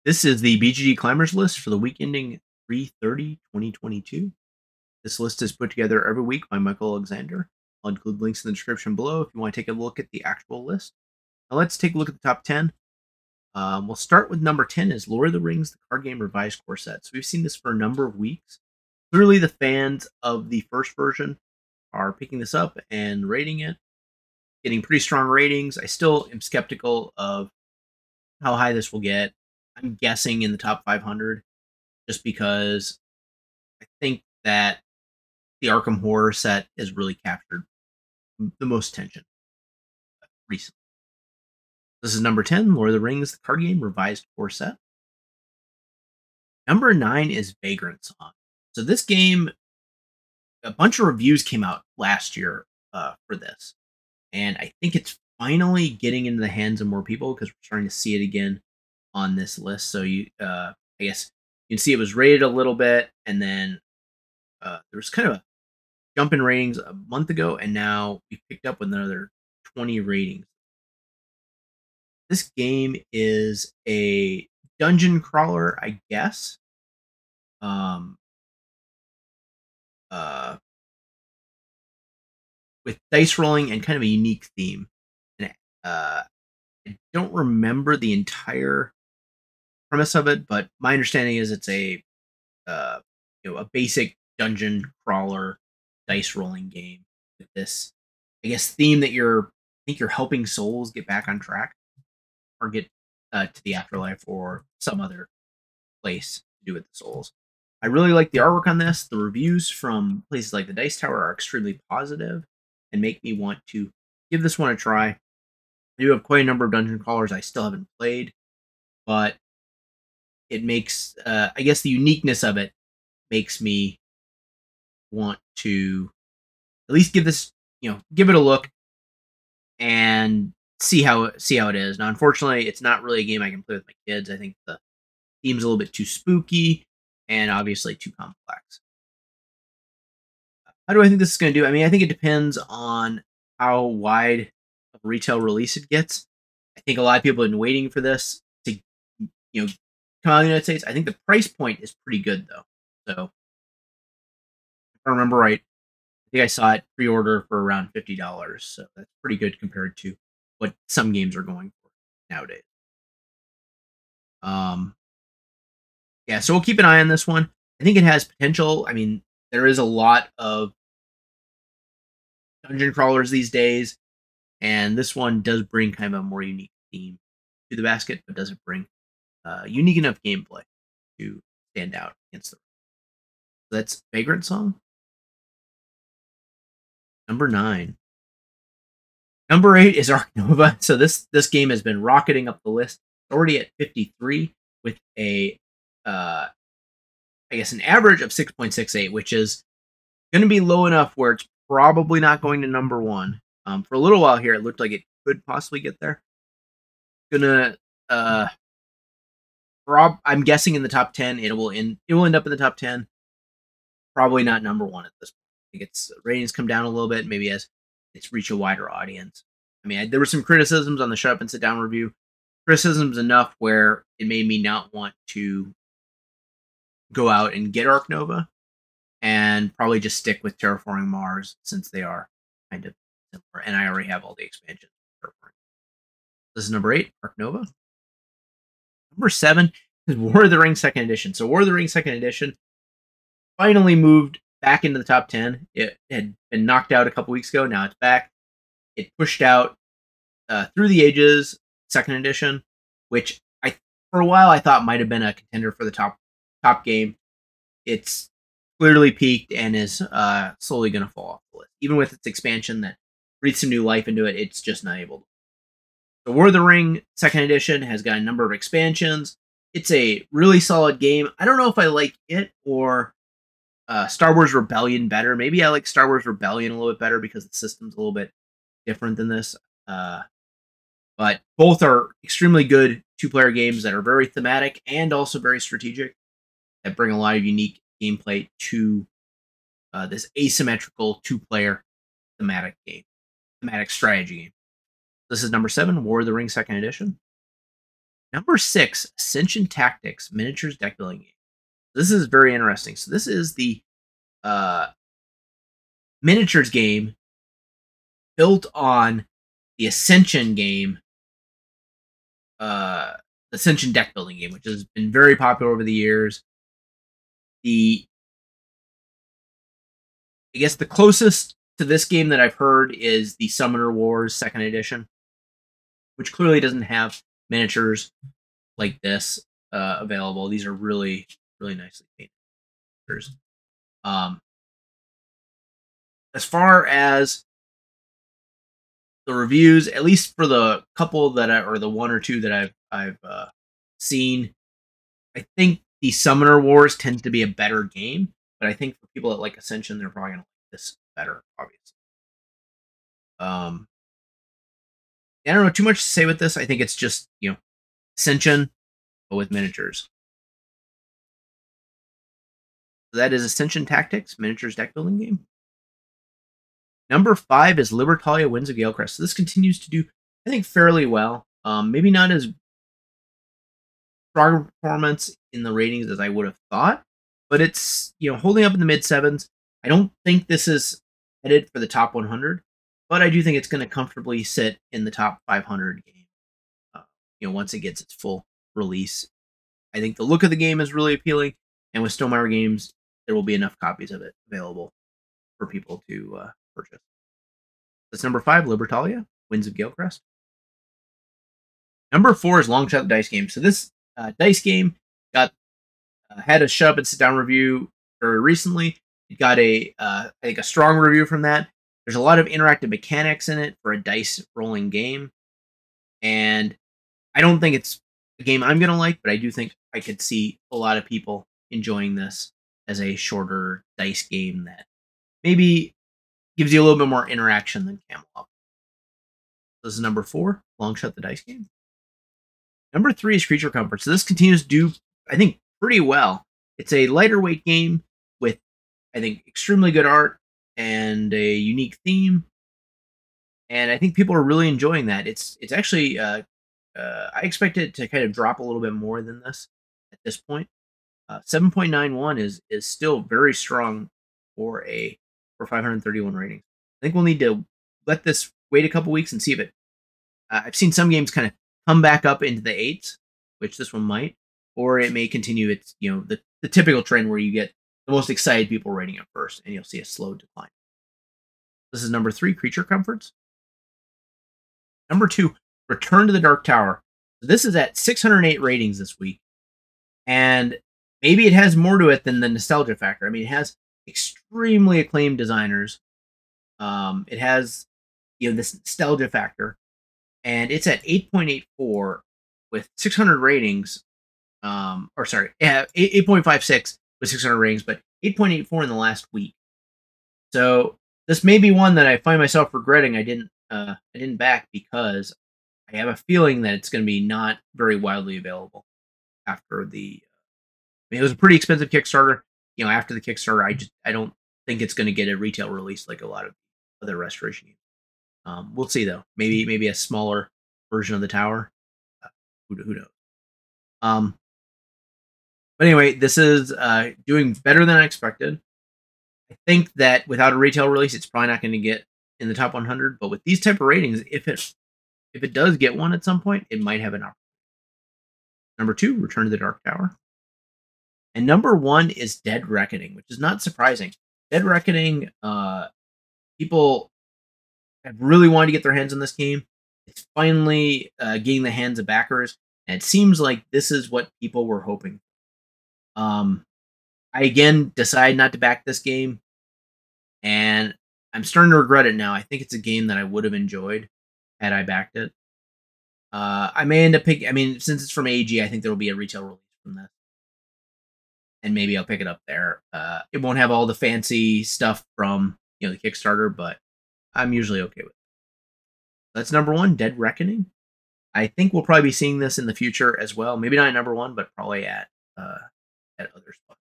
This is the BGG Climbers list for the week ending 3/30/2022. This list is put together every week by Michael Alexander. I'll include links in the description below if you want to take a look at the actual list. Now let's take a look at the top 10. We'll start with number 10 is Lord of the Rings, the card game revised core set. So we've seen this for a number of weeks. Clearly the fans of the first version are picking this up and rating it, getting pretty strong ratings. I still am skeptical of how high this will get. I'm guessing in the top 500 just because I think that the Arkham Horror set has really captured the most attention recently. This is number 10, Lord of the Rings, the card game revised core set. Number 9 is Vagrant Song. So this game, a bunch of reviews came out last year for this. And I think it's finally getting into the hands of more people because we're starting to see it again on this list. So I guess you can see it was rated a little bit, and then there was kind of a jump in ratings a month ago, and now we picked up with another 20 ratings. This game is a dungeon crawler, I guess. With dice rolling and kind of a unique theme. And I don't remember the entire premise of it, but my understanding is it's a basic dungeon crawler dice rolling game with this, I guess, theme that you're helping souls get back on track or get to the afterlife or some other place to do with the souls. I really like the artwork on this. The reviews from places like the Dice Tower are extremely positive and make me want to give this one a try. I do have quite a number of dungeon crawlers I still haven't played, but it makes, I guess the uniqueness of it makes me want to at least give this, give it a look and see how it is. Now, unfortunately, it's not really a game I can play with my kids. I think the theme's a little bit too spooky and obviously too complex. How do I think this is going to do? I mean, I think it depends on how wide of a retail release it gets. I think a lot of people have been waiting for this to, come out in the United States. I think the price point is pretty good, though. So, if I remember right, I think I saw it pre-order for around $50. So that's pretty good compared to what some games are going for nowadays. Yeah, so we'll keep an eye on this one. I think it has potential. I mean, there is a lot of dungeon crawlers these days, and this one does bring kind of a more unique theme to the basket, but doesn't bring unique enough gameplay to stand out against them. So that's Vagrant Song. Number 9. Number 8 is Ark Nova. So this game has been rocketing up the list. It's already at 53 with a I guess an average of 6.68, which is going to be low enough where it's probably not going to number 1. For a little while here, it looked like it could possibly get there. I'm guessing in the top 10. It will end up in the top 10. Probably not number 1 at this point. I think its ratings come down a little bit, maybe as it's reach a wider audience. I mean, there were some criticisms on the Shut Up and Sit Down review. Criticisms enough where it made me not want to go out and get Ark Nova and probably just stick with Terraforming Mars since they are kind of similar. And I already have all the expansions. This is number 8, Ark Nova. Number 7 is War of the Rings 2nd Edition. So War of the Rings 2nd Edition finally moved back into the top 10. It had been knocked out a couple weeks ago. Now it's back. It pushed out Through the Ages 2nd Edition, which for a while I thought might have been a contender for the top game. It's clearly peaked and is slowly going to fall off the list. Even with its expansion that breathes some new life into it, it's just not able to. The War of the Ring 2nd Edition has got a number of expansions. It's a really solid game. I don't know if I like it or Star Wars Rebellion better. Maybe I like Star Wars Rebellion a little bit better because the system's a little bit different than this. But both are extremely good 2-player games that are very thematic and also very strategic, that bring a lot of unique gameplay to this asymmetrical 2-player thematic strategy game. This is number 7, War of the Rings 2nd Edition. Number 6, Ascension Tactics Miniatures Deck Building Game. This is very interesting. So this is the miniatures game built on the Ascension game, Ascension deck building game, which has been very popular over the years. I guess the closest to this game that I've heard is the Summoner Wars 2nd edition, which clearly doesn't have miniatures like this available. These are really, really nicely painted miniatures. As far as the reviews, at least for the couple that or the one or two that I've seen, I think the Summoner Wars tends to be a better game, but I think for people that like Ascension, they're probably gonna like this better, obviously. I don't know too much to say with this. I think it's just, Ascension, but with miniatures. So that is Ascension Tactics Miniatures Deck Building Game. Number 5 is Libertalia Winds of Gale Crest. So this continues to do, I think, fairly well. Maybe not as strong performance in the ratings as I would have thought, but it's, holding up in the mid 7s. I don't think this is headed for the top 100, but I do think it's going to comfortably sit in the top 500 game. Once it gets its full release. I think the look of the game is really appealing, and with Stonemaier Games, there will be enough copies of it available for people to purchase. That's number 5, Libertalia, Winds of Gale Crest. Number 4 is Longshot the Dice Game. So this dice game had a shut up and sit down review very recently. It got I think a strong review from that. There's a lot of interactive mechanics in it for a dice rolling game, and I don't think it's a game I'm gonna like, but I do think I could see a lot of people enjoying this as a shorter dice game that maybe gives you a little bit more interaction than Camelot. This is number 4, Longshot the Dice Game. Number 3 is Creature Comforts. So this continues to do, I think, pretty well. It's a lighter weight game with, I think, extremely good art and a unique theme. And I think people are really enjoying that. It's actually, I expect it to kind of drop a little bit more than this at this point. 7.91 is still very strong for 531 ratings. I think we'll need to let this wait a couple weeks and see if it. I've seen some games kind of come back up into the 8s, which this one might, or it may continue its the typical trend where you get the most excited people rating it first, and you'll see a slow decline. This is number 3, Creature Comforts. Number 2, Return to the Dark Tower. So this is at 608 ratings this week, and maybe it has more to it than the nostalgia factor. I mean, it has extremely acclaimed designers. It has this nostalgia factor, and it's at 8.84 with 600 ratings. 8.56 with 600 ratings, but 8.84 in the last week. So this may be one that I find myself regretting I didn't back, because I have a feeling that it's going to be not very widely available after the. It was a pretty expensive Kickstarter. After the Kickstarter, I don't think it's going to get a retail release like a lot of other restoration games. We'll see though. Maybe a smaller version of the tower. Who knows? But anyway, this is doing better than I expected. I think that without a retail release, it's probably not going to get in the top 100. But with these type of ratings, if it does get one at some point, it might have an opportunity. Number 2, Return to the Dark Tower. And number 1 is Dead Reckoning, which is not surprising. Dead Reckoning, people have really wanted to get their hands on this game. It's finally getting the hands of backers, and it seems like this is what people were hoping. I again decided not to back this game, and I'm starting to regret it now. I think it's a game that I would have enjoyed had I backed it. I may end up picking. I mean, since it's from AEG, I think there will be a retail release from this, and maybe I'll pick it up there. It won't have all the fancy stuff from the Kickstarter, but I'm usually okay with it. That's number 1, Dead Reckoning. I think we'll probably be seeing this in the future as well. Maybe not at number 1, but probably at other spots.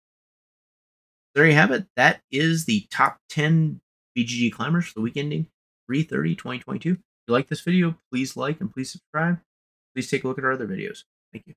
There you have it. That is the top 10 BGG climbers for the week ending 3/30/2022. If you like this video, please like and please subscribe. Please take a look at our other videos. Thank you.